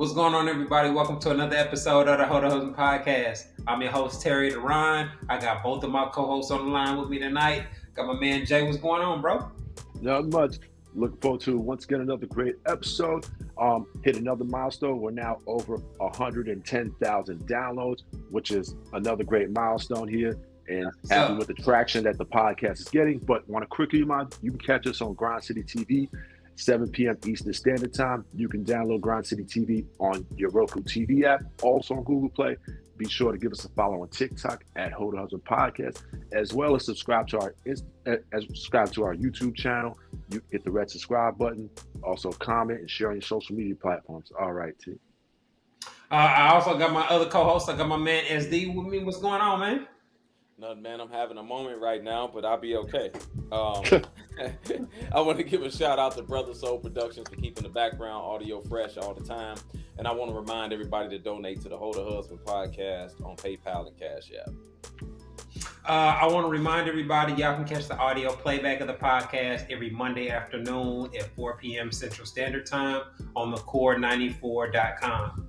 What's going on, everybody? Welcome to another episode of the hoetohusbandpodcast. I'm your host, Terry DeRon. I got both of my co-hosts on the line with me tonight. Got my man, Jay. What's going on, bro? Not much. Looking forward to, once again, another great episode. Hit another milestone. We're now over 110,000 downloads, which is another great milestone here. And happy with the traction that the podcast is getting. But want to quickly remind you, can catch us on Grind City TV, 7 p.m. Eastern Standard Time. You can download Grind City TV on your Roku TV app, also on Google Play. Be sure to give us a follow on TikTok at hoetohusbandpodcast, as well as subscribe to our YouTube channel. You hit the red subscribe button. Also comment and share on your social media platforms. All right, T. I also got my other co-host. I got my man SD with me. What's going on, man? Nothing, man. I'm having a moment right now, but I'll be okay. I want to give a shout out to Brother Soul Productions for keeping the background audio fresh all the time. And I want to remind everybody to donate to the Hold a Husband podcast on PayPal and Cash App. I want to remind everybody, y'all can catch the audio playback of the podcast every Monday afternoon at 4 p.m. Central Standard Time on thecore94.com.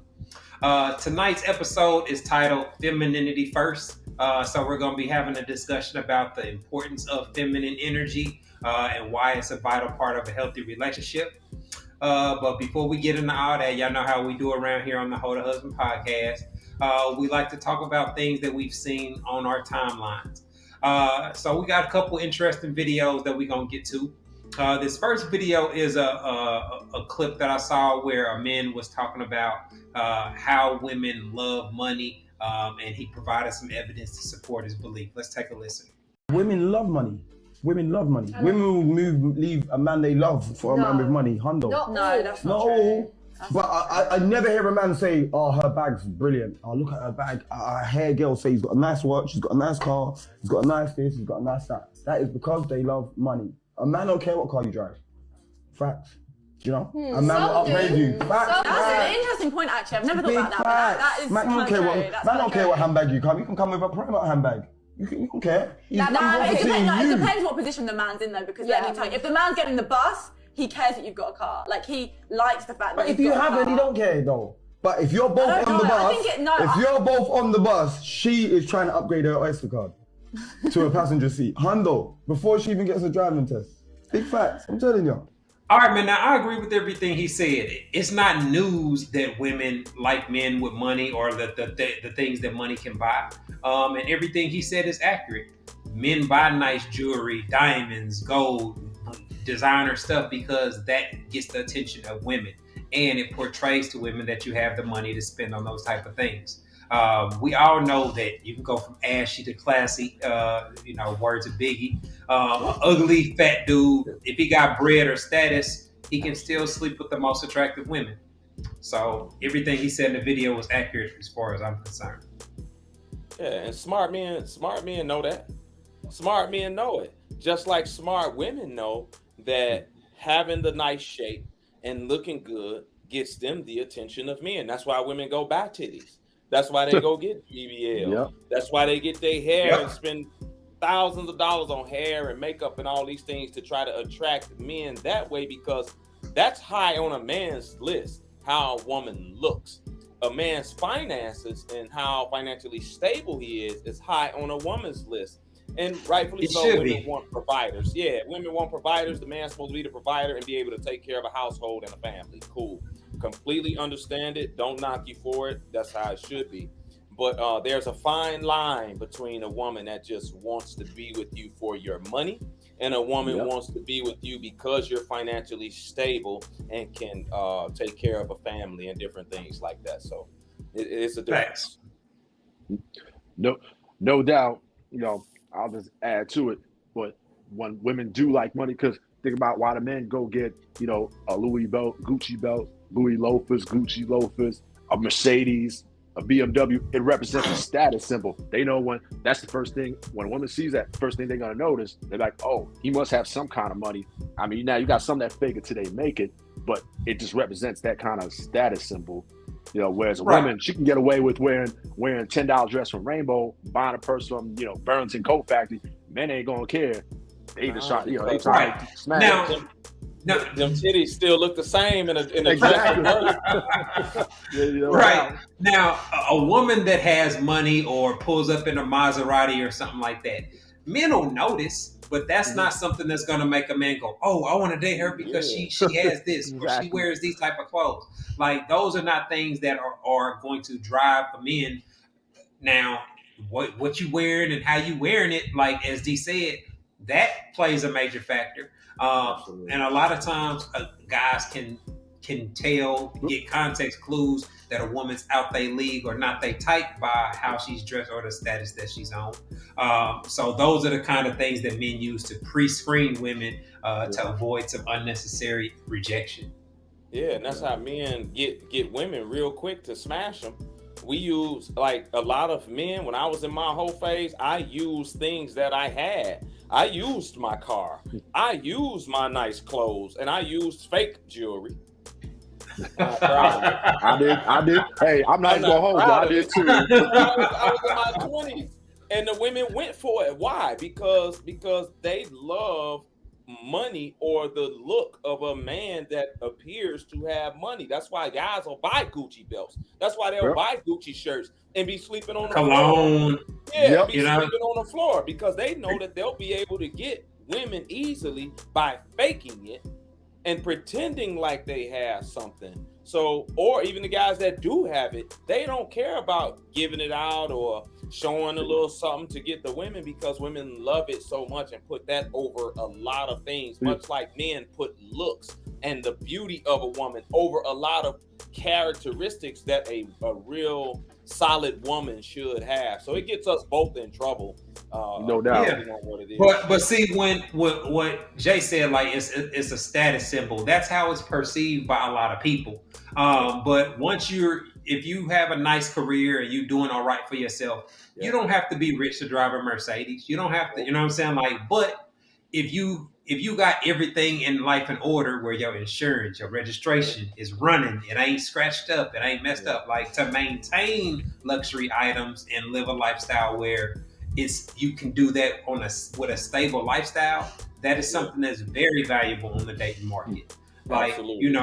Tonight's episode is titled Femininity First. So we're going to be having a discussion about the importance of feminine energy and why it's a vital part of a healthy relationship. But before we get into all that, y'all know how we do around here on the Hold a Husband podcast. We like to talk about things that we've seen on our timelines. So we got a couple interesting videos that we're going to get to. This first video is a clip that I saw where a man was talking about how women love money. And he provided some evidence to support his belief. Let's take a listen. Women love money. Women love money. Women will leave a man they love for a man with money. Hundo. No, that's not true. But I never hear a man say, oh, her bag's brilliant. Oh, look at her bag. I hear a girl say he's got a nice watch, he's got a nice car, he's got a nice this, he's got a nice that. That is because they love money. A man don't care what car you drive. Facts. You know? A man will upgrade you. Facts. That's an interesting point, actually. I've never thought about that. That is man don't care what handbag you come. You can come with a private handbag. You don't care. It depends what position the man's in, though, because let me tell you, if the man's getting the bus, he cares that you've got a car. Like, he likes the fact that if you haven't, he don't care, though. But if you're both on the bus, you're both on the bus, she is trying to upgrade her Oyster card to a passenger seat. Hundo, before she even gets a driving test. Big facts, I'm telling you. All right, man. Now, I agree with everything he said. It's not news that women like men with money or the things that money can buy. And everything he said is accurate. Men buy nice jewelry, diamonds, gold, designer stuff because that gets the attention of women. And it portrays to women that you have the money to spend on those type of things. We all know that you can go from ashy to classy, words of Biggie. An ugly, fat dude, if he got bread or status, he can still sleep with the most attractive women. So everything he said in the video was accurate as far as I'm concerned. Yeah, and smart men know that. Smart men know it. Just like smart women know that having the nice shape and looking good gets them the attention of men. That's why women go buy titties. That's why they go get BBL. Yep. That's why they get their hair and spend thousands of dollars on hair and makeup and all these things to try to attract men that way, because that's high on a man's list, how a woman looks. A man's finances and how financially stable he is high on a woman's list. And rightfully so, women want providers. Yeah, women want providers. The man's supposed to be the provider and be able to take care of a household and a family. Cool. Completely understand it. Don't knock you for it. That's how it should be. But there's a fine line between a woman that just wants to be with you for your money and a woman wants to be with you because you're financially stable and can take care of a family and different things like that. So it's a difference. No doubt. I'll just add to it. But when women do like money, because think about why the men go get, a Louis belt, Gucci belt, Louis loafers, Gucci loafers, a Mercedes, a BMW. It represents a status symbol. They know when that's the first thing. When a woman sees that, first thing they're gonna notice, they're like, oh, he must have some kind of money. I mean, now you got some that fake it till they make it, but it just represents that kind of status symbol. Whereas a woman, she can get away with wearing $10 dress from Rainbow, buying a purse from, Burlington Coat Factory. Men ain't gonna care. They just try, they trying to smash. No, them titties still look the same in a Exactly. right. Now, a woman that has money or pulls up in a Maserati or something like that, men will notice, but that's not something that's going to make a man go, "Oh, I want to date her because she has this or she wears these type of clothes." Like those are not things that are going to drive a man. Now, what you wearing and how you wearing it, like as D said, that plays a major factor. And a lot of times, guys can tell, get context clues that a woman's out they league or not they type by how she's dressed or the status that she's on. So those are the kind of things that men use to pre-screen women to avoid some unnecessary rejection. Yeah, and that's how men get women real quick to smash them. We use, like a lot of men, when I was in my whole phase, I used things that I had. I used my car. I used my nice clothes, and I used fake jewelry. I did. Hey, I'm not going to hold you. I did too. I was in my 20s, and the women went for it. Why? Because they love money or the look of a man that appears to have money. That's why guys will buy Gucci belts. That's why they'll buy Gucci shirts and be sleeping on the cologne. floor. Yeah, be sleeping on the floor because they know that they'll be able to get women easily by faking it and pretending like they have something. So, or even the guys that do have it, they don't care about giving it out or showing a little something to get the women because women love it so much and put that over a lot of things, much like men put looks and the beauty of a woman over a lot of characteristics that a real solid woman should have. So it gets us both in trouble. No doubt. Yeah. But see, when what Jay said, like it's a status symbol. That's how it's perceived by a lot of people. But if you have a nice career and you're doing all right for yourself, you don't have to be rich to drive a Mercedes. You don't have to, you know what I'm saying? Like, but if you got everything in life in order, where your insurance, your registration is running, it ain't scratched up, it ain't messed up, like to maintain luxury items and live a lifestyle where you can do that with a stable lifestyle, that is something that's very valuable on the dating market. Like, absolutely.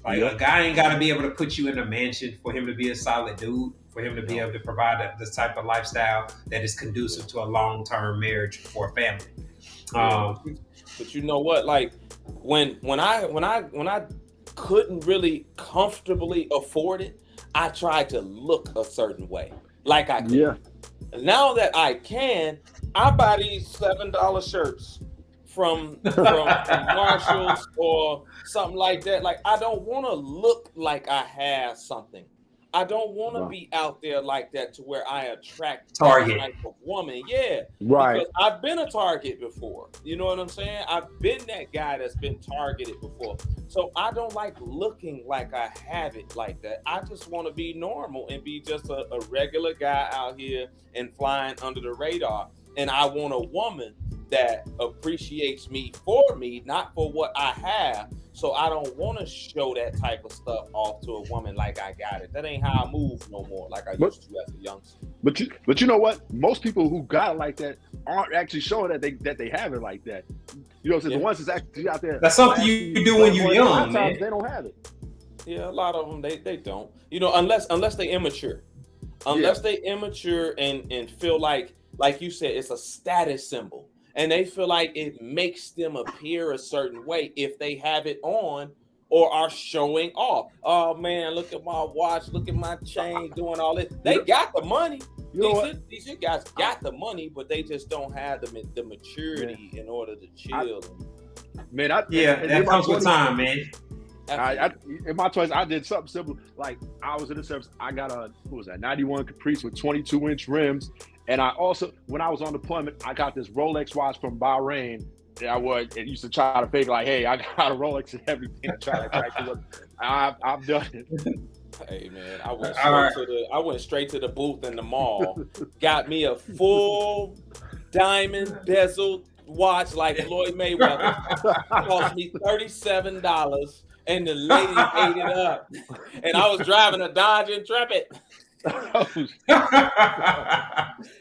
A guy ain't got to be able to put you in a mansion for him to be a solid dude, for him to be able to provide this type of lifestyle that is conducive to a long-term marriage or a family. But you know what? Like when I couldn't really comfortably afford it, I tried to look a certain way, like I could. Yeah. Now that I can, I buy these $7 shirts from Marshalls or something like that. Like I don't want to look like I have something. I don't want to be out there like that to where I attract target that type of woman. Yeah, right. Because I've been a target before. You know what I'm saying? I've been that guy that's been targeted before. So I don't like looking like I have it like that. I just want to be normal and be just a regular guy out here and flying under the radar. And I want a woman that appreciates me for me, not for what I have. So I don't want to show that type of stuff off to a woman like I got it. That ain't how I move no more, like I used to as a youngster. But you know what? Most people who got it like that aren't actually showing that they have it like that. You know what I'm saying? The ones that's actually out there. That's something you do when you're young, man. They don't have it. Yeah, a lot of them they don't. You know, unless they immature. Unless they immature and feel like you said, it's a status symbol. And they feel like it makes them appear a certain way if they have it on or are showing off. Oh man, look at my watch, look at my chain, doing all this. They got the money. These guys got the money, but they just don't have the maturity in order to chill. That comes with time, man. In my 20s, I did something simple. Like I was in the service, I got a 91 Caprice with 22-inch rims. And I also, when I was on deployment, I got this Rolex watch from Bahrain. And used to try to fake like, hey, I got a Rolex and everything. I've done it. Hey man, I went straight to the booth in the mall. Got me a full diamond bezeled watch like Floyd Mayweather. Cost me $37, and the lady ate it up. And I was driving a Dodge Intrepid. And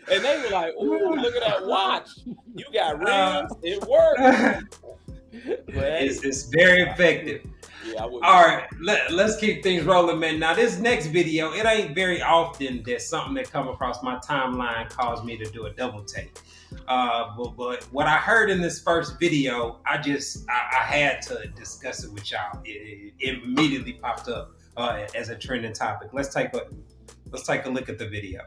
they were like, "Ooh, look at that watch! You got rims. It works." It's very effective. Yeah, I would. All right, let's keep things rolling, man. Now, this next video, it ain't very often that something that come across my timeline caused me to do a double take. But what I heard in this first video, I had to discuss it with y'all. It immediately popped up as a trending topic. Let's take a look at the video.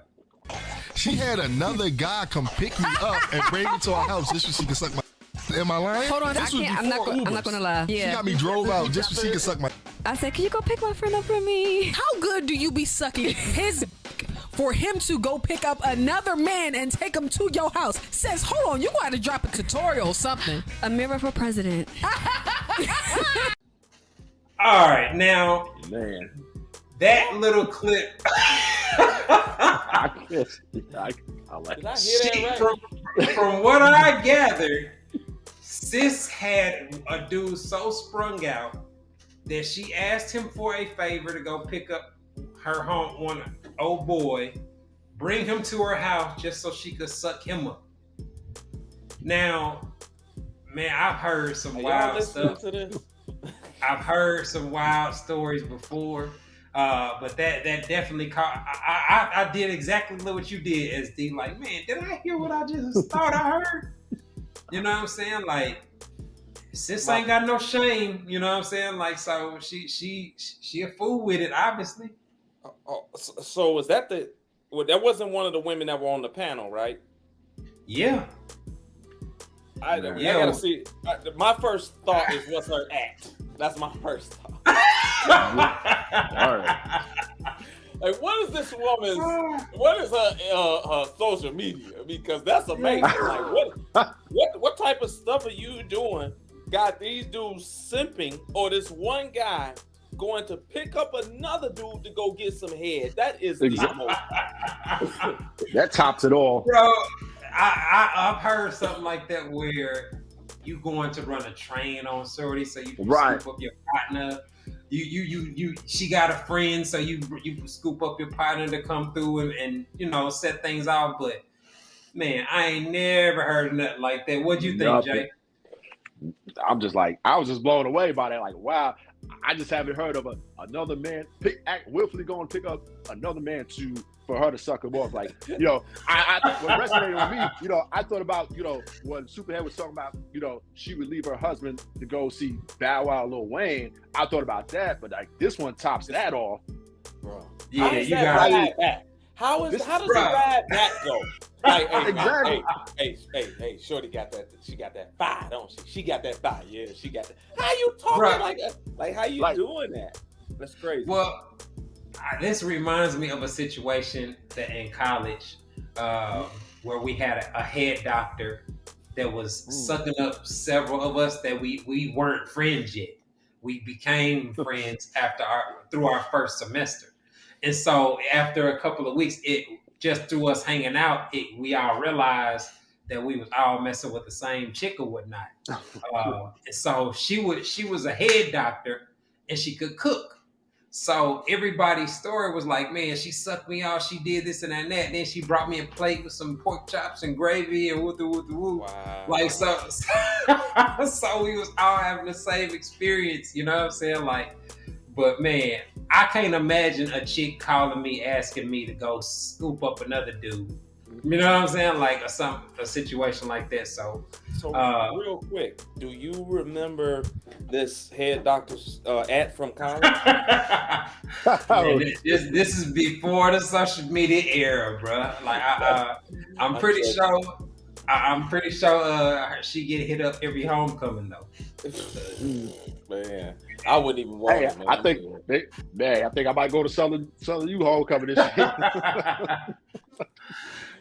She had another guy come pick me up and bring me to our house just so she could suck my. Am I lying? Hold on, This I was can't. I'm not gonna lie. She got me drove out just so she could suck my. I said, can you go pick my friend up for me? How good do you be sucking his for him to go pick up another man and take him to your house? Says, hold on, you got to drop a tutorial or something. A mirror for president. All right, now, Man, that little clip. I like Did I hear that right? From what I gathered, sis had a dude so sprung out that she asked him for a favor to go pick up her old boy, bring him to her house just so she could suck him up. Now, man, I've heard some wild stuff. To this? I've heard some wild stories before, but that definitely caught. I did exactly what you did, SD. Like, man, did I hear what I just thought I heard? You know what I'm saying? Like, sis ain't got no shame. You know what I'm saying? Like, so she a fool with it, obviously. So was that that wasn't one of the women that were on the panel, right? Yeah. I gotta see. My first thought is, what's her act? That's my first thought. All right. Like, what is this woman's? What is her social media? Because that's amazing. Like, what type of stuff are you doing? Got these dudes simping, or this one guy going to pick up another dude to go get some head? That is Exactly. That tops it all, bro. I've heard something like that where you going to run a train on Sorty, so you Right. scoop up your partner. She got a friend, so you scoop up your partner to come through and set things off. But man, I ain't never heard nothing like that. What'd you think, Nothing. Jay? I'm just like, I was just blown away by that. Like, wow, I just haven't heard of another man willfully going to pick up another man for her to suck him off. Like, what resonated with me, I thought about, when Superhead was talking about, she would leave her husband to go see Bow Wow, Lil Wayne. I thought about that, but like this one tops that off. Bro. Yeah, you got ride back. How does the ride back go? Like, Exactly. Hey, Shorty got that. She got that fire, don't she? She got that fire. Yeah, she got that. How you talking like that? Like, how you doing that? That's crazy. Well, this reminds me of a situation that in college where we had a head doctor that was sucking up several of us that we weren't friends yet. We became friends through our first semester. And so after a couple of weeks, it just through us hanging out, we all realized that we was all messing with the same chick or whatnot. And so she was a head doctor and she could cook. So everybody's story was like, man, she sucked me off, she did this and that. And then she brought me a plate with some pork chops and gravy and woo. Wow. Like, so we was all having the same experience, you know what I'm saying? Like, but man, I can't imagine a chick calling me, asking me to go scoop up another dude. You know what I'm saying? Like a situation like that. So real quick, do you remember this head doctor's ad from college? Man, this is before the social media era, bro. Like I'm pretty sure she get hit up every homecoming though. Man, I wouldn't even want it, man. I think I might go to Southern U homecoming this year.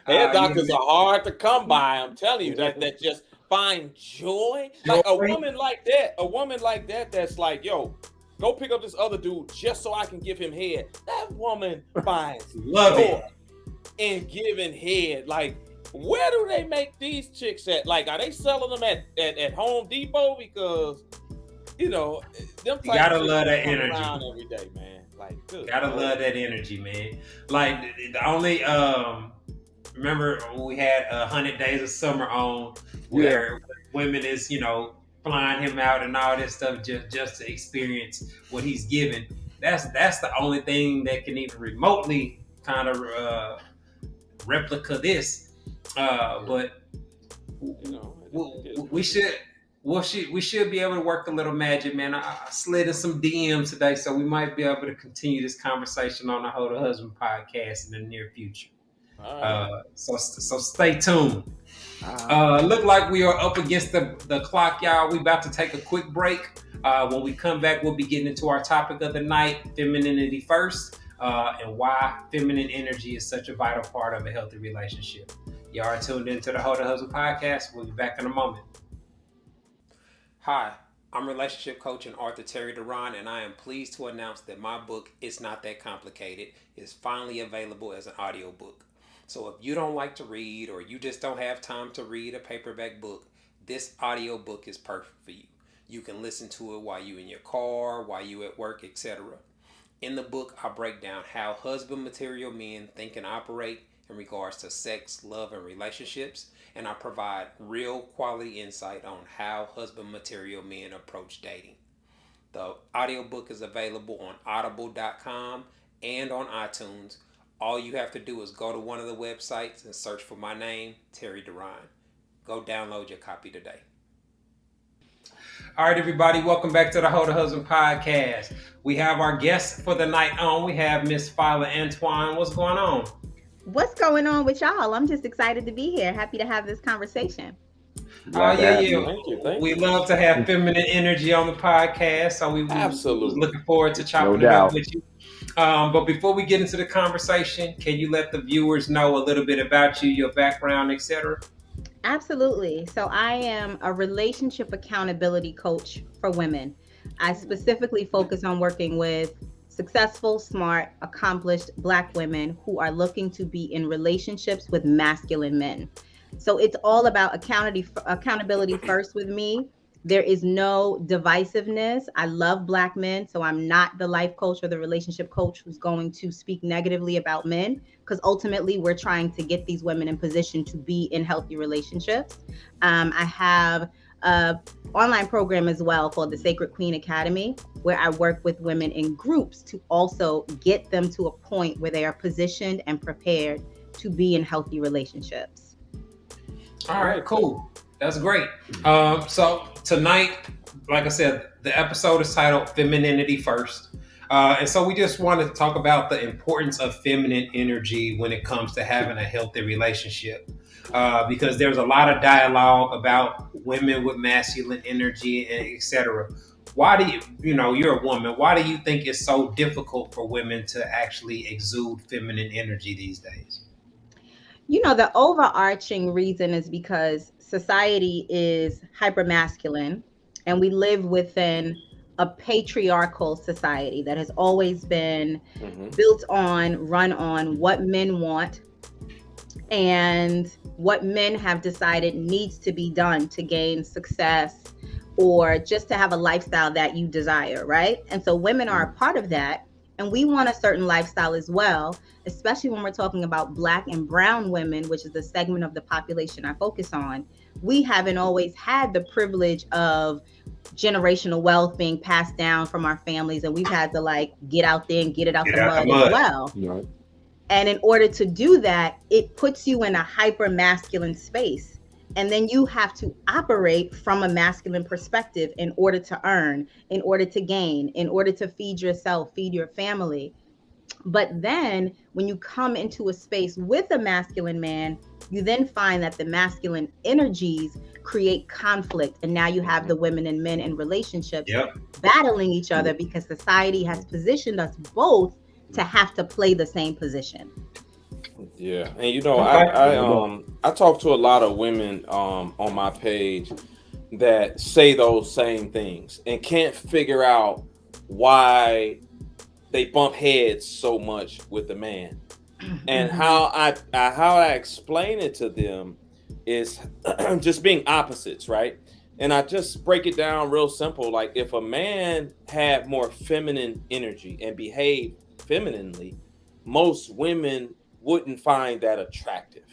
Head doctors are hard to come by. I'm telling you that just find joy. Like a woman like that. That's like, yo, go pick up this other dude just so I can give him head. That woman finds joy in giving head. Like, where do they make these chicks at? Like, are they selling them at Home Depot? Because them you gotta love that energy energy every day, man. Like, gotta love that energy, man. Like the only remember when we had 100 Days of Summer on where women is flying him out and all this stuff just to experience what he's given. That's the only thing that can even remotely kind of replica this. But we should be able to work a little magic, man. I slid in some DMs today, so we might be able to continue this conversation on the Hold a Husband podcast in the near future. So stay tuned. Look like we are up against the clock, y'all. We about to take a quick break. When we come back, we'll be getting into our topic of the night, Femininity First, and why feminine energy is such a vital part of a healthy relationship. Y'all are tuned into the Hold a Husband podcast. We'll be back in a moment. Hi, I'm relationship coach and author Terry Duran, and I am pleased to announce that my book, It's Not That Complicated, is finally available as an audiobook. So if you don't like to read or you just don't have time to read a paperback book, this audiobook is perfect for you. You can listen to it while you're in your car, while you're at work, etc. In the book, I break down how husband material men think and operate in regards to sex, love, and relationships, and I provide real quality insight on how husband material men approach dating. The audiobook is available on audible.com and on iTunes. All you have to do is go to one of the websites and search for my name, Terry Duran. Go download your copy today. All right, everybody, welcome back to the Hold a Husband podcast. We have our guest for the night on. We have Miss Fila Antione. What's going on? What's going on with y'all? I'm just excited to be here. Happy to have this conversation. Yeah. Thank you. We love to have feminine energy on the podcast, so we absolutely looking forward to chopping it up with you. But before we get into the conversation, can you let the viewers know a little bit about you, your background, etc.? Absolutely. So I am a relationship accountability coach for women. I specifically focus on working with successful, smart, accomplished Black women who are looking to be in relationships with masculine men. So it's all about accountability first with me. There is no divisiveness. I love Black men, so I'm not the life coach or the relationship coach who's going to speak negatively about men, because ultimately we're trying to get these women in position to be in healthy relationships. I have an online program as well called the Sacred Queen Academy, where I work with women in groups to also get them to a point where they are positioned and prepared to be in healthy relationships. All right, cool. That's great. So tonight, like I said, the episode is titled Femininity First. And so we just want to talk about the importance of feminine energy when it comes to having a healthy relationship. Because there's a lot of dialogue about women with masculine energy and etc. Why do you're a woman, why do you think it's so difficult for women to actually exude feminine energy these days? The overarching reason is because society is hypermasculine and we live within a patriarchal society that has always been built on, run on what men want and what men have decided needs to be done to gain success or just to have a lifestyle that you desire, right? And so women are a part of that. And we want a certain lifestyle as well, especially when we're talking about Black and brown women, which is the segment of the population I focus on. We haven't always had the privilege of generational wealth being passed down from our families, and we've had to get out there and get it out the mud as well. Right. And in order to do that, it puts you in a hyper masculine space. And then you have to operate from a masculine perspective in order to earn, in order to gain, in order to feed yourself, feed your family. But then when you come into a space with a masculine man, you then find that the masculine energies create conflict. And now you have the women and men in relationships battling each other because society has positioned us both to have to play the same position. Yeah, and I talk to a lot of women on my page that say those same things and can't figure out why they bump heads so much with the man. And how I explain it to them is just being opposites, right? And I just break it down real simple. Like if a man had more feminine energy and behaved femininely, most women wouldn't find that attractive.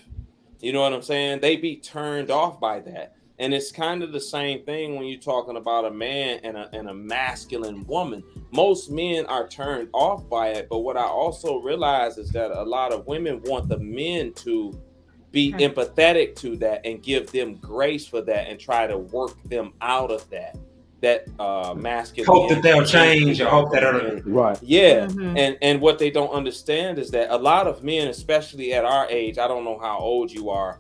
You know what I'm saying? They'd be turned off by that. And it's kind of the same thing when you're talking about a man and a masculine woman. Most men are turned off by it, but what I also realize is that a lot of women want the men to be empathetic to that and give them grace for that and try to work them out of that masculine. Hope that they'll change, or hope that it'll right. Yeah. And what they don't understand is that a lot of men, especially at our age, I don't know how old you are,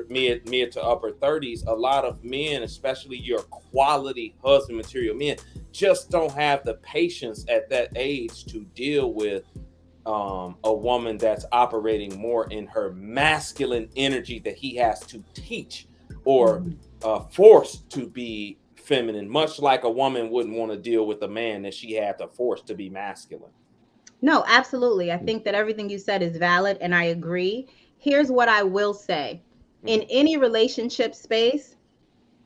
mid to upper 30s, a lot of men, especially your quality husband material men, just don't have the patience at that age to deal with a woman that's operating more in her masculine energy that he has to teach or force to be feminine, much like a woman wouldn't want to deal with a man that she had to force to be masculine. No, absolutely. I think that everything you said is valid, and I agree. Here's what I will say. In any relationship space,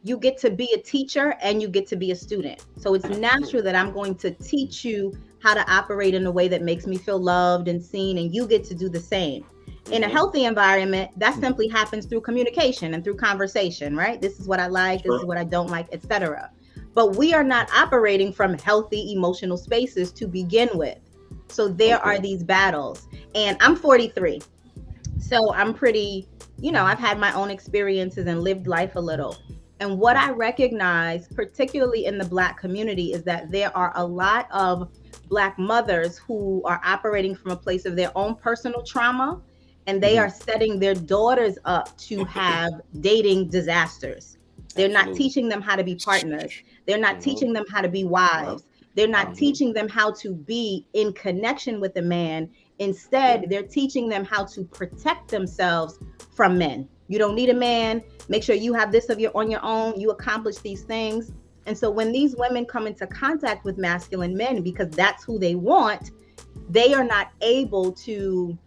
you get to be a teacher and you get to be a student. So it's natural that I'm going to teach you how to operate in a way that makes me feel loved and seen, and you get to do the same. In a healthy environment, that simply happens through communication and through conversation, right? This is what I like, this is what I don't like, etc. But we are not operating from healthy emotional spaces to begin with. So there are these battles. And I'm 43. So I'm pretty, I've had my own experiences and lived life a little. And what I recognize, particularly in the Black community, is that there are a lot of Black mothers who are operating from a place of their own personal trauma, and they are setting their daughters up to have dating disasters. They're not teaching them how to be partners. They're not teaching them how to be wives. They're not teaching them how to be in connection with a man. Instead, they're teaching them how to protect themselves from men. You don't need a man. Make sure you have this on your own. You accomplish these things. And so when these women come into contact with masculine men, because that's who they want, they are not able to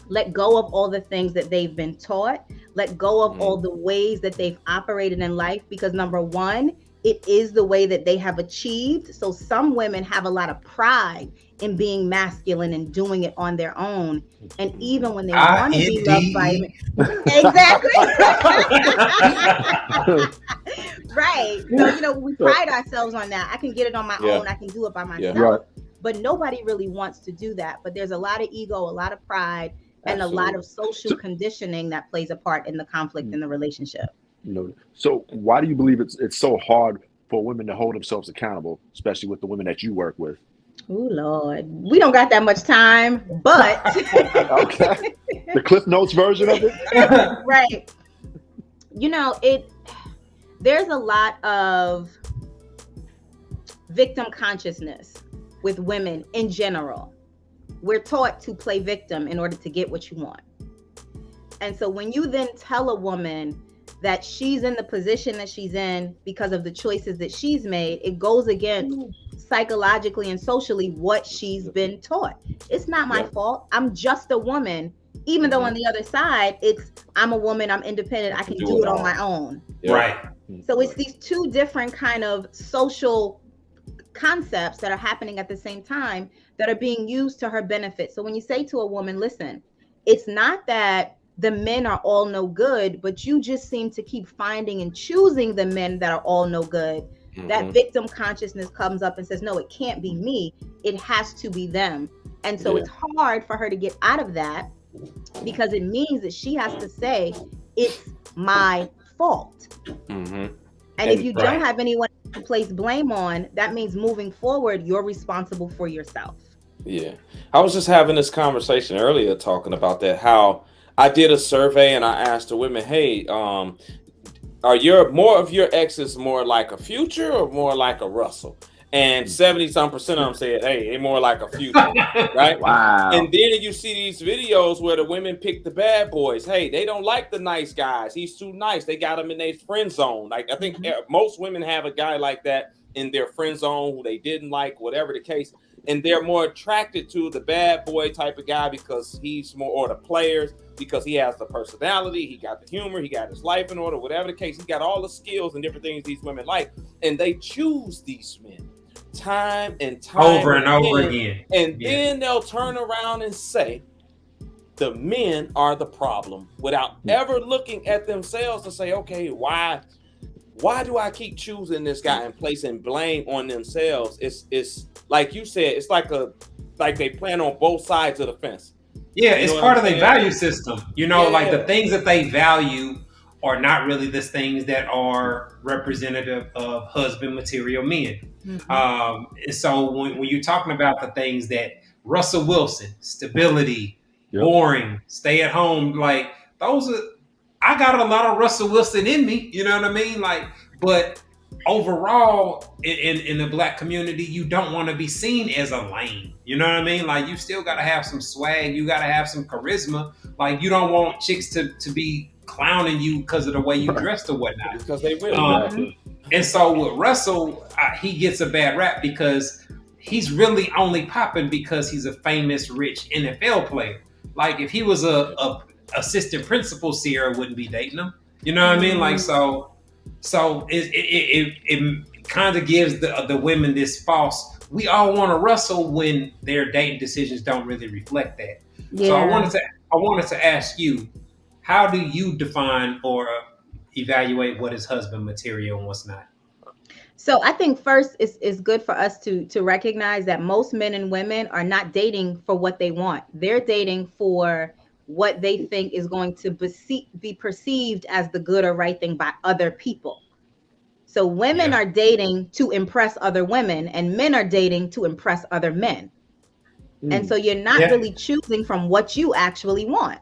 let go of all the things that they've been taught, let go of all the ways that they've operated in life, because number one, it is the way that they have achieved. So some women have a lot of pride in being masculine and doing it on their own. And even when they want to be loved by men. Exactly. Right. So, we pride ourselves on that. I can get it on my own. I can do it by myself. Right. But nobody really wants to do that. But there's a lot of ego, a lot of pride, and a lot of social conditioning that plays a part in the conflict in the relationship. So why do you believe it's so hard for women to hold themselves accountable, especially with the women that you work with? Oh, Lord. We don't got that much time, but... Okay. The Cliff Notes version of it? Right. There's a lot of victim consciousness with women in general. We're taught to play victim in order to get what you want. And so when you then tell a woman that she's in the position that she's in because of the choices that she's made, it goes against psychologically and socially what she's been taught. It's not my fault. I'm just a woman. Even though on the other side, I'm a woman, I'm independent, I can do it on my own. Right. So it's these two different kind of social concepts that are happening at the same time that are being used to her benefit. So when you say to a woman, listen, it's not that the men are all no good, but you just seem to keep finding and choosing the men that are all no good. That victim consciousness comes up and says, no, it can't be me. It has to be them. And so it's hard for her to get out of that, because it means that she has to say, it's my fault. And if you don't have anyone to place blame on, that means moving forward, you're responsible for yourself. Yeah. I was just having this conversation earlier talking about that, how I did a survey and I asked the women, hey, are more of your exes more like a Future or more like a Russell? And 70-some% of them said, hey, they're more like a Future, right? Wow. And then you see these videos where the women pick the bad boys. Hey, they don't like the nice guys. He's too nice. They got him in their friend zone. Like, I think most women have a guy like that in their friend zone who they didn't like, whatever the case. And they're more attracted to the bad boy type of guy because he's more, or the players, because he has the personality, he got the humor, he got his life in order, whatever the case. He got all the skills and different things these women like. And they choose these men time and time over and over again. And then they'll turn around and say, the men are the problem, without ever looking at themselves to say, okay, why why do I keep choosing this guy and placing blame on themselves? It's like you said, it's like they plan on both sides of the fence. Yeah, it's part of their value system. Like the things that they value are not really the things that are representative of husband material men. And so when you're talking about the things that Russell Wilson, stability, boring, stay at home, like those are, I got a lot of Russell Wilson in me, you know what I mean? Like, but overall in the black community, you don't want to be seen as a lame. You know what I mean? Like, you still got to have some swag. You got to have some charisma. Like, you don't want chicks to be clowning you because of the way you dressed or whatnot. Because they will. And so with Russell, he gets a bad rap because he's really only popping because he's a famous, rich NFL player. Like, if he was a assistant principal, Sierra wouldn't be dating him. You know what I mean? Like, so it kind of gives the women this false, we all want to wrestle, when their dating decisions don't really reflect that. Yeah. So I wanted to ask you, how do you define or evaluate what is husband material and what's not? So I think first it's good for us to recognize that most men and women are not dating for what they want. They're dating for what they think is going to be perceived as the good or right thing by other people. So women are dating to impress other women, and men are dating to impress other men. And so you're not really choosing from what you actually want.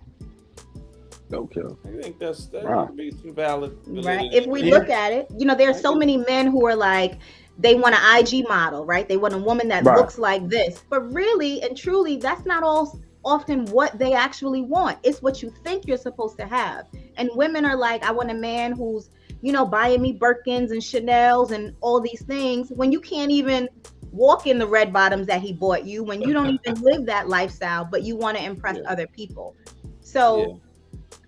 Okay. I think that would be some valid. Right. If we look at it, there are so many men who are like, they want an IG model, right? They want a woman that looks like this. But really and truly, that's not often what they actually want. It's what you think you're supposed to have. And women are like, I want a man who's, buying me Birkins and Chanels and all these things, when you can't even walk in the red bottoms that he bought you, when you don't even live that lifestyle, but you want to impress other people. So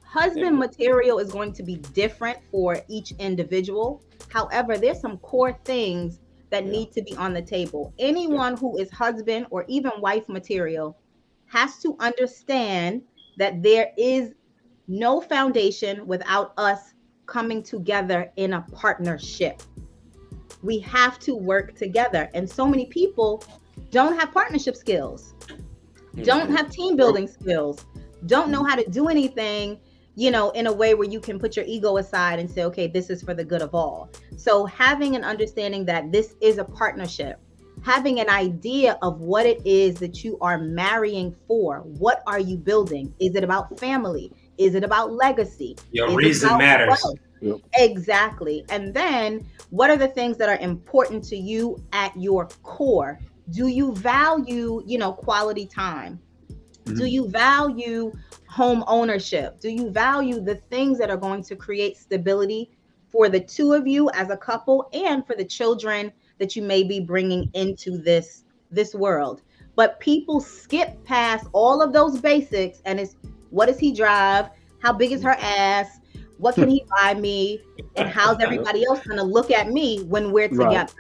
husband material is going to be different for each individual. However, there's some core things that need to be on the table. Anyone who is husband or even wife material has to understand that there is no foundation without us coming together in a partnership. We have to work together. And so many people don't have partnership skills, don't have team building skills, don't know how to do anything, in a way where you can put your ego aside and say, okay, this is for the good of all. So having an understanding that this is a partnership, having an idea of what it is that you are marrying for. What are you building? Is it about family? Is it about legacy? Your reason matters. Yep. Exactly. And then what are the things that are important to you at your core? Do you value, quality time? Do you value home ownership? Do you value the things that are going to create stability for the two of you as a couple and for the children that you may be bringing into this world? But people skip past all of those basics, and it's, what does he drive? How big is her ass? What can he buy me? And how's everybody else going to look at me when we're together?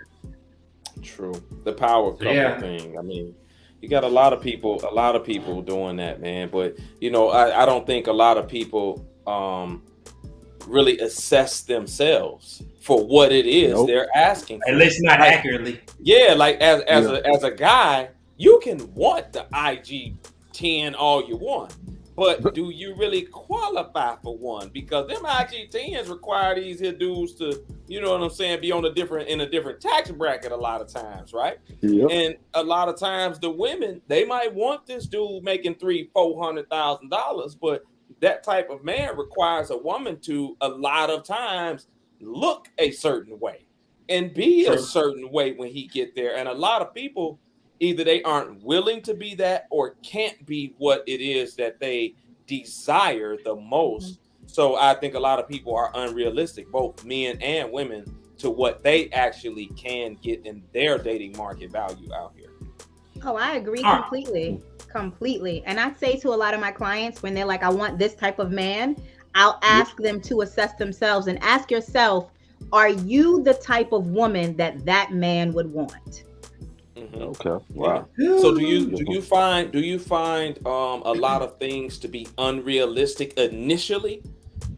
True. The power couple thing. I mean, you got a lot of people doing that, man. But, I don't think a lot of people really assess themselves for what it is they're asking for. At least not accurately. Yeah, like as a guy, you can want the IG 10 all you want, but do you really qualify for one? Because them IG 10s require these here dudes to, be on a different tax bracket a lot of times, right? Yep. And a lot of times the women, they might want this dude making $300,000-$400,000, but that type of man requires a woman to a lot of times look a certain way and be a certain way when he get there. And a lot of people, either they aren't willing to be that or can't be what it is that they desire the most. So I think a lot of people are unrealistic, both men and women, to what they actually can get in their dating market value out here. Oh, I agree completely. And I say to a lot of my clients, when they're like, I want this type of man, I'll ask them to assess themselves and ask yourself, are you the type of woman that man would want? Okay. Wow. So do you find a lot of things to be unrealistic initially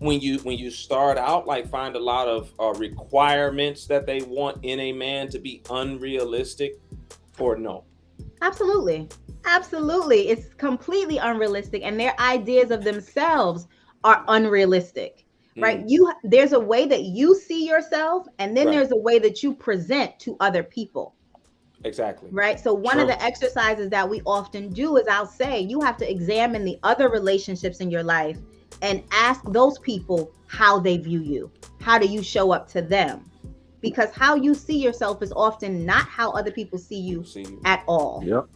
when you start out, like, find a lot of requirements that they want in a man to be unrealistic, or no? Absolutely. Absolutely. It's completely unrealistic, and their ideas of themselves are unrealistic. Right? There's a way that you see yourself, and then there's a way that you present to other people. Exactly. Right? So one of the exercises that we often do is I'll say you have to examine the other relationships in your life and ask those people how they view you. How do you show up to them? Because how you see yourself is often not how other people see you at all. Yep.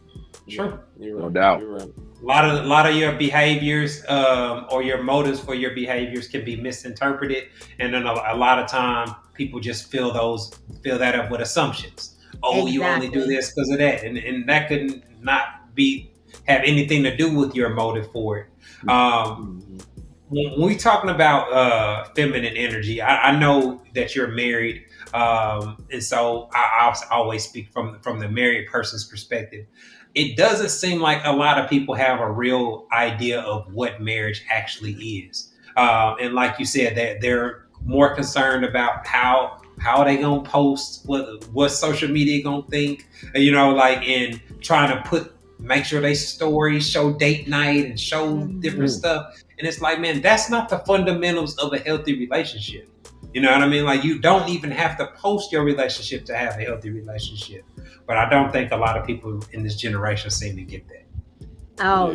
Sure. No doubt. A lot of your behaviors or your motives for your behaviors can be misinterpreted, and then a lot of time people just fill that up with assumptions. Oh, you only do this because of that, and that could not have anything to do with your motive for it. When we're talking about feminine energy, I know that you're married, and so I always speak from the married person's perspective. It doesn't seem like a lot of people have a real idea of what marriage actually is, and like you said, that they're more concerned about how they gonna post, what social media gonna think, and trying to make sure they stories show date night and show different stuff. And it's like, man, that's not the fundamentals of a healthy relationship. You know what I mean? Like, you don't even have to post your relationship to have a healthy relationship. But I don't think a lot of people in this generation seem to get that. Oh,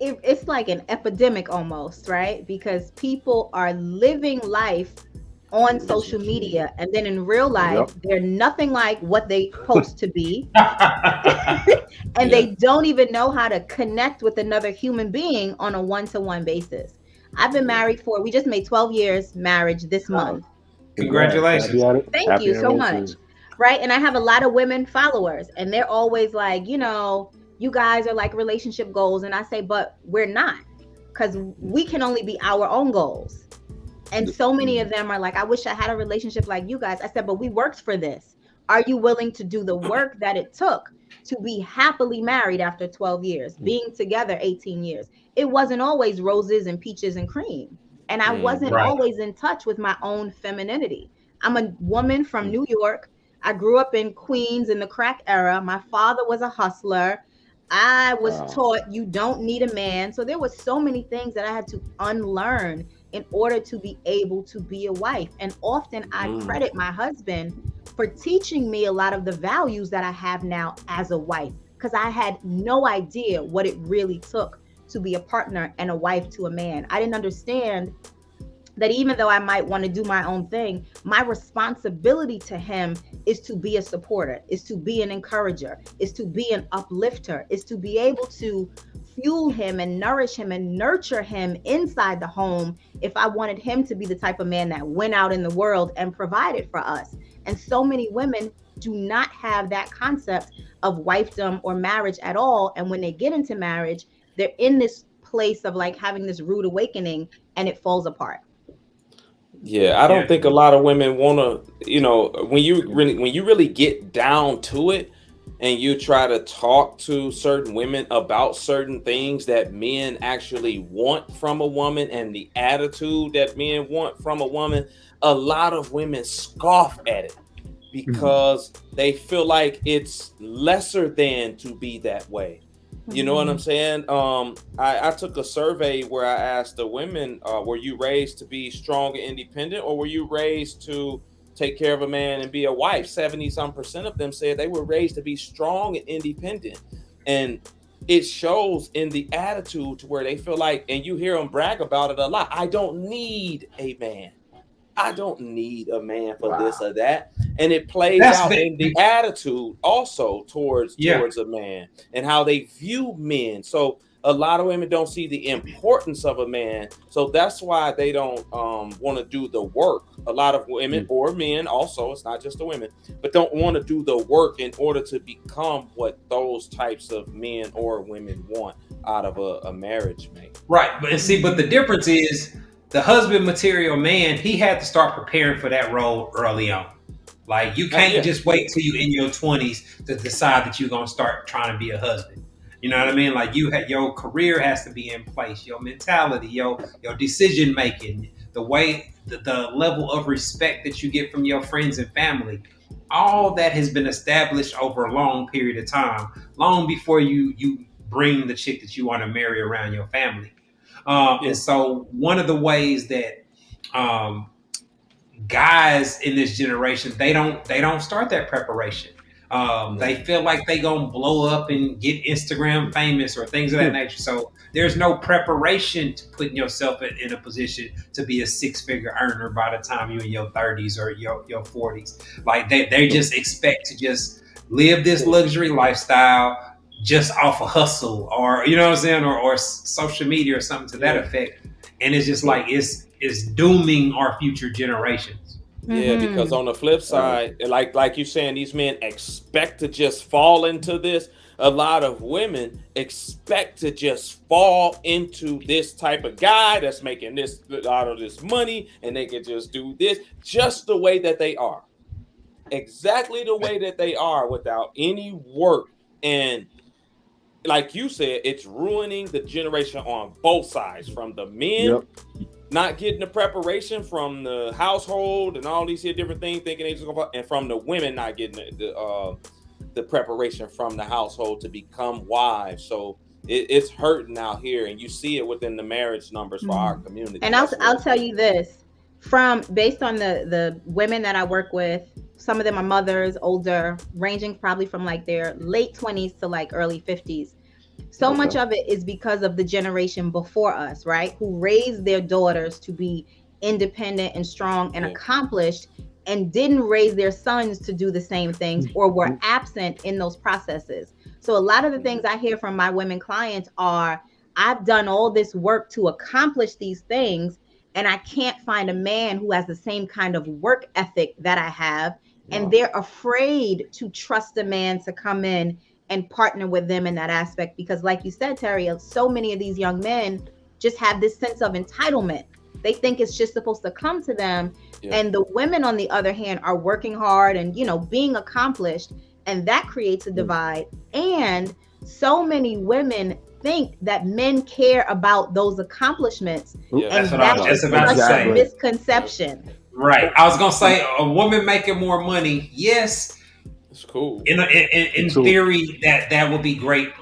it's like an epidemic almost, right? Because people are living life on social media, and then in real life, they're nothing like what they post to be. And they don't even know how to connect with another human being on a one-to-one basis. I've been married we just made 12 years marriage this month. Congratulations. Thank you so much. Right? And I have a lot of women followers, and they're always like, you guys are like relationship goals. And I say, but we're not, because we can only be our own goals. And so many of them are like, I wish I had a relationship like you guys. I said, but we worked for this. Are you willing to do the work that it took to be happily married after 12 years, being together 18 years? It wasn't always roses and peaches and cream. And I wasn't always in touch with my own femininity. I'm a woman from New York. I grew up in Queens in the crack era. My father was a hustler. I was taught you don't need a man. So there were so many things that I had to unlearn in order to be able to be a wife. And often I credit my husband for teaching me a lot of the values that I have now as a wife, because I had no idea what it really took to be a partner and a wife to a man. I didn't understand that even though I might want to do my own thing, my responsibility to him is to be a supporter, is to be an encourager, is to be an uplifter, is to be able to fuel him and nourish him and nurture him inside the home if I wanted him to be the type of man that went out in the world and provided for us. And so many women do not have that concept of wifedom or marriage at all. And when they get into marriage, they're in this place of like having this rude awakening, and it falls apart. Yeah, I don't think a lot of women want to, when you really get down to it and you try to talk to certain women about certain things that men actually want from a woman and the attitude that men want from a woman, a lot of women scoff at it because they feel like it's lesser than to be that way. You know what I'm saying? I took a survey where I asked the women, were you raised to be strong and independent, or were you raised to take care of a man and be a wife? 70% of them said they were raised to be strong and independent. And it shows in the attitude to where they feel like, and you hear them brag about it a lot, I don't need a man. I don't need a man for this or that. And it plays out in the attitude also towards a man and how they view men. So a lot of women don't see the importance of a man. So that's why they don't want to do the work. A lot of women or men also, it's not just the women, but don't want to do the work in order to become what those types of men or women want out of a marriage mate. Right. But the difference is, the husband material man, he had to start preparing for that role early on. Like, you can't just wait till you in your 20s to decide that you're going to start trying to be a husband. You know what I mean? Like your career has to be in place, your mentality, your decision making, the way, the level of respect that you get from your friends and family. All that has been established over a long period of time, long before you bring the chick that you want to marry around your family. And so one of the ways that um, guys in this generation, they don't start that preparation. They feel like they gonna blow up and get Instagram famous or things of that nature. So there's no preparation to putting yourself in a position to be a six-figure earner by the time you're in your 30s or your 40s. Like they just expect to just live this luxury lifestyle just off a hustle, or you know what I'm saying, or social media or something to that effect. And it's just like it's dooming our future generations. Yeah, because on the flip side, like you're saying, these men expect to just fall into this. A lot of women expect to just fall into this type of guy that's making this out of this money, and they can just do this just the way that they are, exactly the way that they are, without any work. And like you said, it's ruining the generation on both sides, from the men not getting the preparation from the household and all these here different things, thinking they just gonna, and from the women not getting the preparation from the household to become wives. So it's hurting out here, and you see it within the marriage numbers for our community. And I'll tell you this, based on the women that I work with, some of them are mothers, older, ranging probably from like their late 20s to like early 50s. So much of it is because of the generation before us, right? Who raised their daughters to be independent and strong and accomplished, and didn't raise their sons to do the same things, or were absent in those processes. So a lot of the things I hear from my women clients are, I've done all this work to accomplish these things, and I can't find a man who has the same kind of work ethic that I have. And they're afraid to trust a man to come in and partner with them in that aspect, because like you said, Terry, so many of these young men just have this sense of entitlement. They think it's just supposed to come to them. And the women, on the other hand, are working hard and, you know, being accomplished, and that creates a divide. And so many women think that men care about those accomplishments. Yeah, and that's what I was just about to say. Misconception. Right. I was gonna say, a woman making more money, yes, it's cool. In theory, that would be great.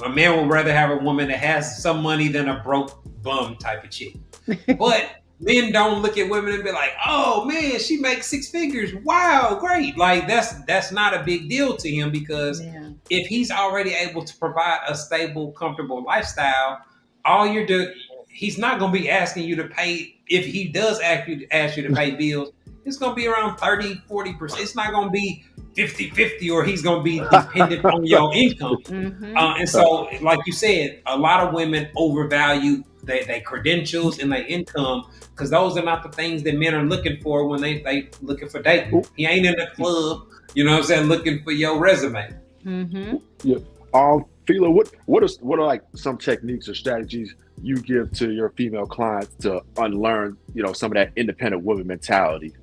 A man would rather have a woman that has some money than a broke bum type of chick. But men don't look at women and be like, "Oh man, she makes six figures. Wow, great!" Like that's not a big deal to him, because if he's already able to provide a stable, comfortable lifestyle, he's not going to be asking you to pay. If he does ask you to pay bills, it's going to be around 30-40%. It's not going to be 50-50, or he's going to be dependent on your income. And so, like you said, a lot of women overvalue their credentials and their income, because those are not the things that men are looking for when they looking for dating. He ain't in the club, you know what I'm saying, looking for your resume. Fila, what are like some techniques or strategies you give to your female clients to unlearn, some of that independent woman mentality?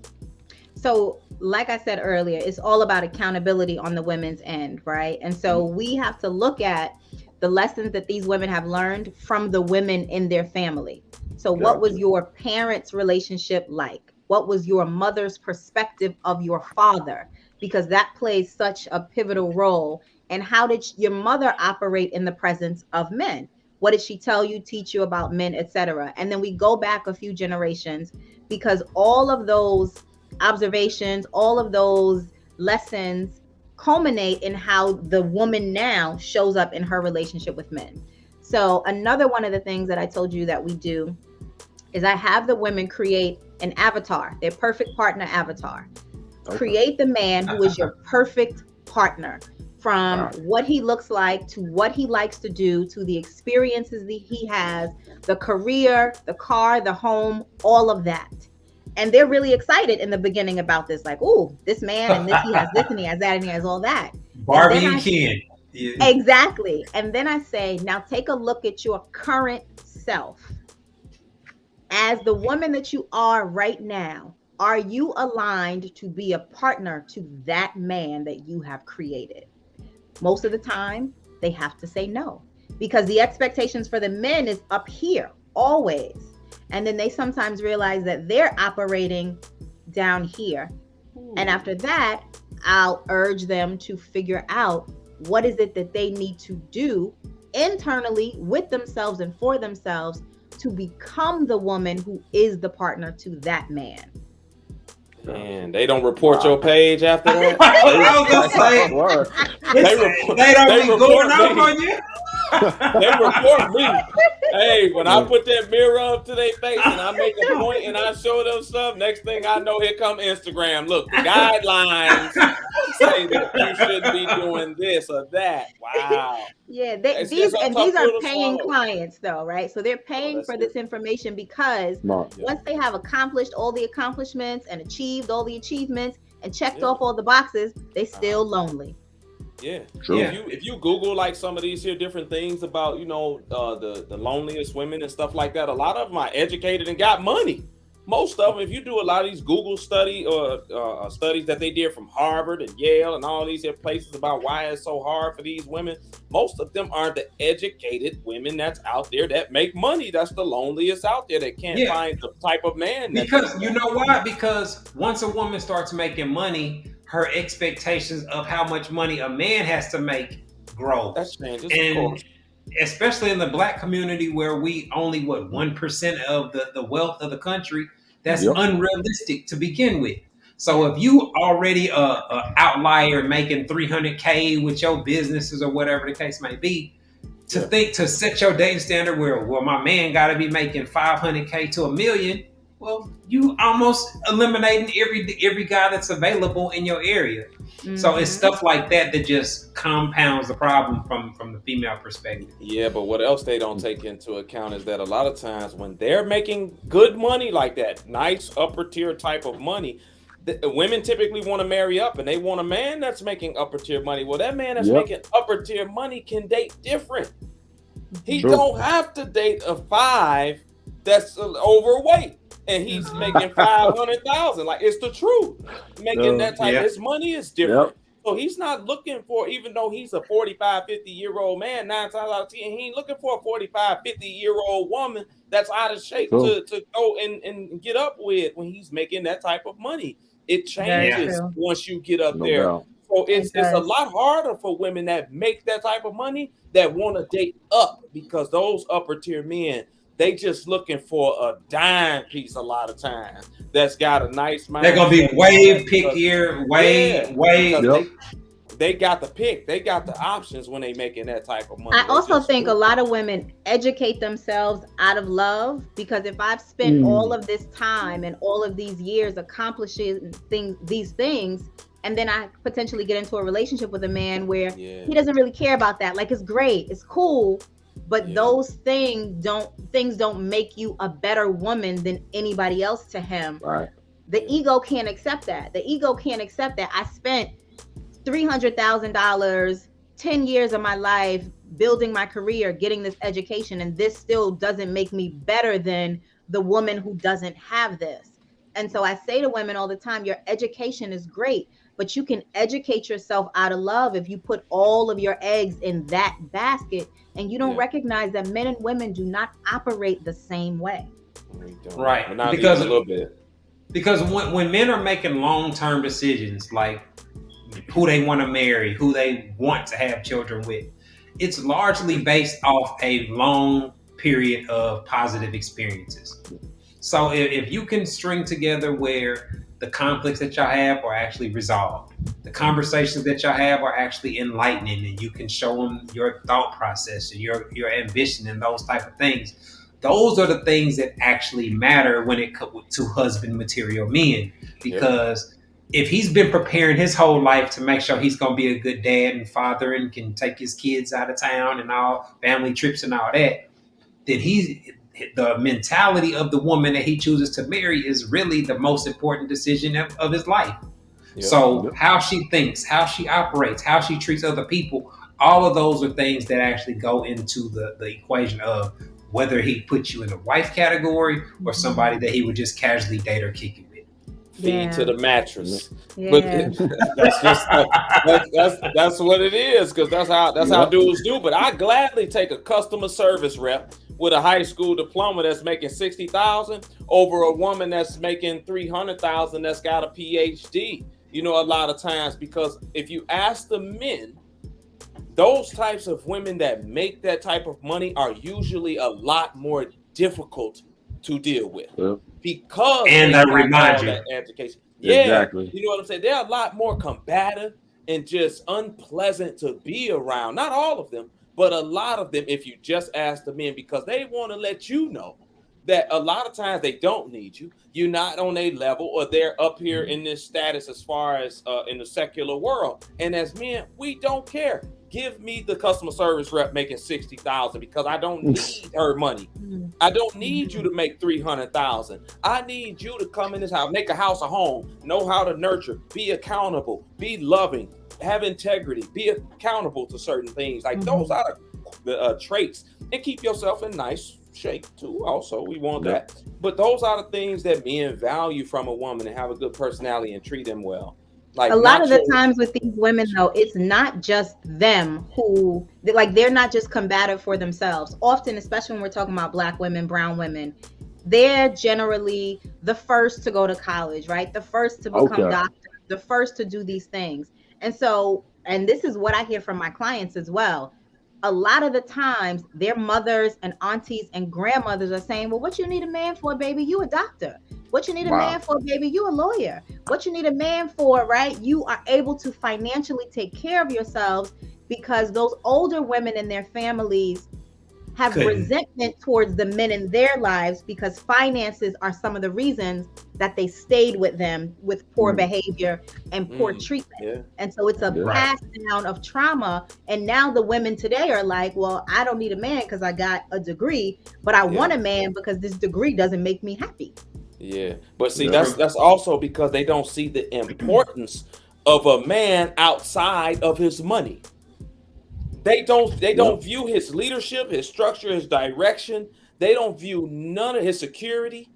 So, like I said earlier, it's all about accountability on the women's end, right? And so we have to look at the lessons that these women have learned from the women in their family. So what was your parents' relationship like? What was your mother's perspective of your father? Because that plays such a pivotal role. And how did your mother operate in the presence of men? What did she tell you, teach you about men, etc.? And then we go back a few generations, because all of those observations, all of those lessons culminate in how the woman now shows up in her relationship with men. So another one of the things that I told you that we do is I have the women create an avatar, their perfect partner avatar. Create the man who is your perfect partner, from what he looks like, to what he likes to do, to the experiences that he has, the career, the car, the home, all of that. And they're really excited in the beginning about this, like, oh, this man, and this, he has this, and he has that, and he has all that. Barbie and Ken. Yeah. Exactly. And then I say, now take a look at your current self. As the woman that you are right now, are you aligned to be a partner to that man that you have created? Most of the time, they have to say no, because the expectations for the men is up here always. And then they sometimes realize that they're operating down here. And after that, I'll urge them to figure out what is it that they need to do internally with themselves and for themselves to become the woman who is the partner to that man. And they don't report your page after that. I was gonna say, they don't be going off on you. They report me. Hey, when I put that mirror up to their face and I make a point and I show them stuff, next thing I know, here come Instagram. Look, the guidelines say that you shouldn't be doing this or that. Wow. Yeah, these are paying clients though, right? So they're paying for this information because once they have accomplished all the accomplishments and achieved all the achievements and checked off all the boxes, they still lonely. Yeah. If you Google like some of these here different things about, you know, the loneliest women and stuff like that, a lot of them are educated and got money. Most of them, if you do a lot of these Google studies that they did from Harvard and Yale and all these here places about why it's so hard for these women, most of them aren't the educated women that's out there that make money. That's the loneliest out there that can't find the type of man. Because you know why? Because once a woman starts making money, her expectations of how much money a man has to make grow. That changes, and of course. Especially in the Black community where we only 1% of the wealth of the country, that's unrealistic to begin with. So if you already a outlier making $300K with your businesses or whatever the case may be, to set your dating standard where my man got to be making $500K to $1 million. Well, you almost eliminating every guy that's available in your area. Mm-hmm. So it's stuff like that just compounds the problem from the female perspective. Yeah, but what else they don't take into account is that a lot of times when they're making good money like that, nice upper tier type of money, the women typically want to marry up and they want a man that's making upper tier money. Well, that man that's making upper tier money can date different. He don't have to date a 5 that's overweight. And he's making 500,000. Like, it's the truth. Making that type of his money is different. So he's not looking for, even though he's a 45, 50-year-old man, 9 times out of 10, he ain't looking for a 45, 50-year-old woman that's out of shape to go and get up with when he's making that type of money. It changes once you get up there. So it's a lot harder for women that make that type of money that want to date up, because those upper tier men, they just looking for a dime piece a lot of times that's got a nice mind. They're gonna be way pickier, way. They got the pick. They got the options when they making that type of money. I also think a lot of women educate themselves out of love, because if I've spent all of this time and all of these years accomplishing these things, and then I potentially get into a relationship with a man where he doesn't really care about that. Like, it's great, it's cool, but those things don't make you a better woman than anybody else to him. Right. The ego can't accept that. The ego can't accept that. I spent $300,000, 10 years of my life building my career, getting this education, and this still doesn't make me better than the woman who doesn't have this. And so I say to women all the time, your education is great, but you can educate yourself out of love if you put all of your eggs in that basket and you don't recognize that men and women do not operate the same way. Right. Because a little bit. Because when men are making long-term decisions, like who they want to marry, who they want to have children with, it's largely based off a long period of positive experiences. So if you can string together where the conflicts that y'all have are actually resolved, the conversations that y'all have are actually enlightening, and you can show them your thought process and your ambition and those type of things, those are the things that actually matter when it comes to husband material men. Because if he's been preparing his whole life to make sure he's going to be a good dad and father and can take his kids out of town and all family trips and all that, then the mentality of the woman that he chooses to marry is really the most important decision of his life. So how she thinks, how she operates, how she treats other people, all of those are things that actually go into the equation of whether he puts you in the wife category or somebody that he would just casually date or kick it with. feed to the mattress. Yeah. But that's just that's what it is, because that's how dudes do. But I gladly take a customer service rep with a high school diploma that's making $60,000 over a woman that's making $300,000 that's got a PhD. You know, a lot of times, because if you ask the men, those types of women that make that type of money are usually a lot more difficult to deal with, because and I remind you that education. Exactly. You know what I'm saying? They're a lot more combative and just unpleasant to be around. Not all of them, but a lot of them, if you just ask the men, because they want to let you know that a lot of times they don't need you. You're not on a level, or they're up here in this status as far as in the secular world. And as men, we don't care. Give me the customer service rep making $60,000, because I don't need her money. I don't need you to make $300,000. I need you to come in this house, make a house a home, know how to nurture, be accountable, be loving, have integrity, be accountable to certain things. Like those are the traits, and keep yourself in nice shape too. Also, we want that. But those are the things that men value from a woman, and have a good personality and treat them well. Like, a lot of the times with these women, though, it's not just them who, like, they're not just combative for themselves. Often, especially when we're talking about Black women, brown women, they're generally the first to go to college, right? The first to become doctors, the first to do these things. And so, and this is what I hear from my clients as well. A lot of the times, their mothers and aunties and grandmothers are saying, well, what you need a man for, baby? You a doctor. What you need a man for, baby? You a lawyer. What you need a man for, right? You are able to financially take care of yourselves, because those older women in their families have resentment towards the men in their lives, because finances are some of the reasons that they stayed with them with poor behavior and poor treatment. And so it's a pass down of trauma. And now the women today are like, well, I don't need a man because I got a degree, but I want a man because this degree doesn't make me happy. Yeah, but see, that's also because they don't see the importance of a man outside of his money. They don't view his leadership, his structure, his direction. They don't view none of his security,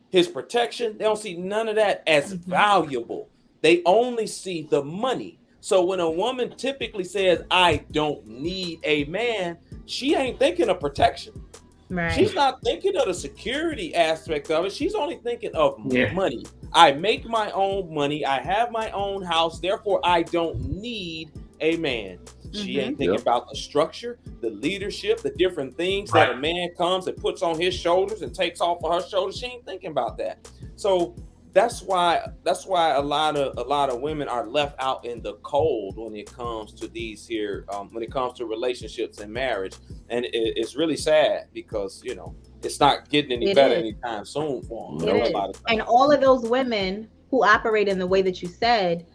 his protection. They don't see none of that as valuable. They only see the money. So when a woman typically says, I don't need a man, she ain't thinking of protection. Right. She's not thinking of the security aspect of it. She's only thinking of money. I make my own money. I have my own house. Therefore, I don't need a man. She ain't thinking about the structure, the leadership, the different things that a man comes and puts on his shoulders and takes off of her shoulders. She ain't thinking about that. So that's why a lot of women are left out in the cold when it comes to these here, when it comes to relationships and marriage. And it's really sad, because, you know, it's not getting any better anytime soon for them. A lot of times. And all of those women who operate in the way that you said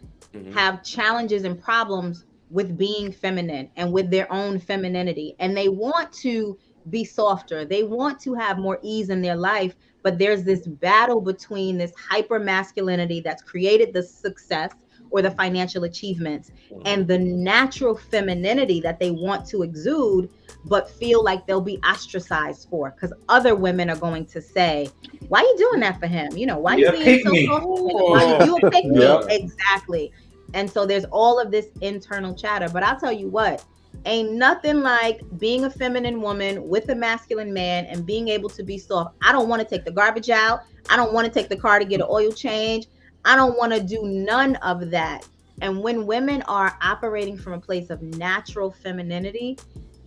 have challenges and problems with being feminine and with their own femininity. And they want to be softer. They want to have more ease in their life. But there's this battle between this hyper masculinity that's created the success or the financial achievements and the natural femininity that they want to exude, but feel like they'll be ostracized for, because other women are going to say, why are you doing that for him? You know, why are you being so soft? You a pick me. Exactly. And so there's all of this internal chatter. But I'll tell you what, ain't nothing like being a feminine woman with a masculine man and being able to be soft. I don't want to take the garbage out. I don't want to take the car to get an oil change. I don't want to do none of that. And when women are operating from a place of natural femininity,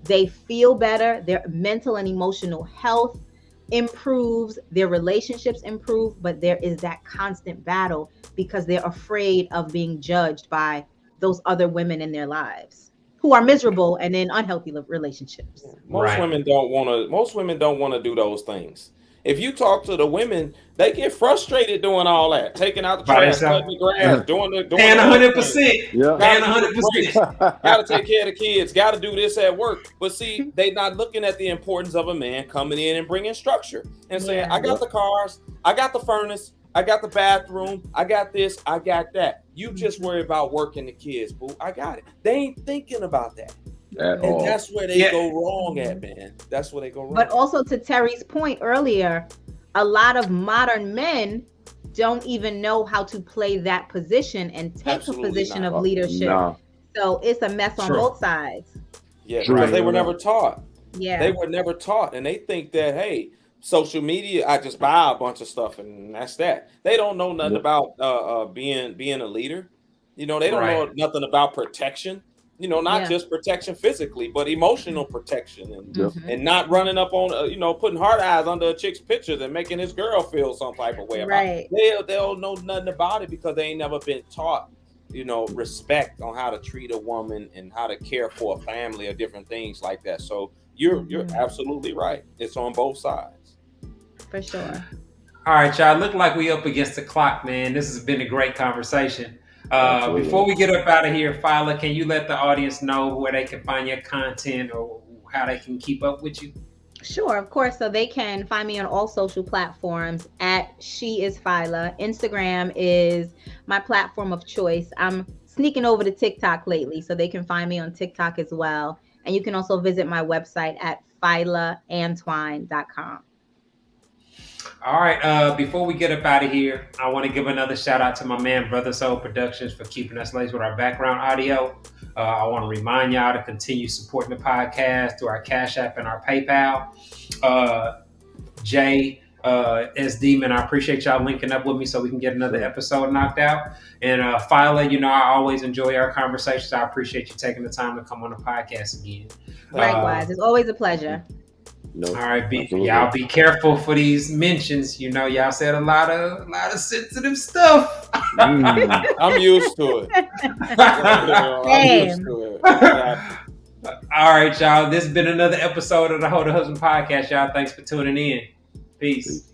they feel better. Their mental and emotional health improves, their relationships improve, but there is that constant battle because they're afraid of being judged by those other women in their lives who are miserable and in unhealthy relationships. Most women don't want to do those things. If you talk to the women, they get frustrated doing all that, taking out the trash, cutting the grass, doing 100%. Paying 100%. Got to take care of the kids. Got to do this at work. But see, they not looking at the importance of a man coming in and bringing structure and saying, I got the cars, I got the furnace, I got the bathroom, I got this, I got that. You just worry about working the kids, boo. I got it. They ain't thinking about that. And that's where they go wrong at, man. That's where they go wrong. But also to Terry's point earlier, a lot of modern men don't even know how to play that position and take Absolutely a position not. of leadership. No. So it's a mess on True. both sides. Yeah, True. because they were never taught. Yeah. They were never taught, and they think that, hey, social media, I just buy a bunch of stuff and that's that. They don't know nothing about being a leader. You know, they don't know nothing about protection. You know, not just protection physically, but emotional protection, and not running up on, you know, putting hard eyes under a chick's pictures and making his girl feel some type of way about it. They don't know nothing about it because they ain't never been taught, you know, respect on how to treat a woman and how to care for a family or different things like that. So you're absolutely right. It's on both sides. For sure. All right, y'all. Look like we up against the clock, man. This has been a great conversation. Before we get up out of here, Fila, can you let the audience know where they can find your content or how they can keep up with you? Sure, of course. So they can find me on all social platforms at She Is Fila. Instagram is my platform of choice. I'm sneaking over to TikTok lately, so they can find me on TikTok as well. And you can also visit my website at filaantwine.com. All right. Before we get up out of here, I want to give another shout out to my man, Brother Soul Productions, for keeping us laced with our background audio. I want to remind y'all to continue supporting the podcast through our Cash App and our PayPal. Jay, S. Demon, I appreciate y'all linking up with me so we can get another episode knocked out. And Fila, you know, I always enjoy our conversations. I appreciate you taking the time to come on the podcast again. Likewise, it's always a pleasure. No, all right, y'all be careful for these mentions. You know, y'all said a lot of sensitive stuff. I'm used to it. I'm used to it. All right, y'all. This has been another episode of the Hold the Husband podcast, y'all. Thanks for tuning in. Peace.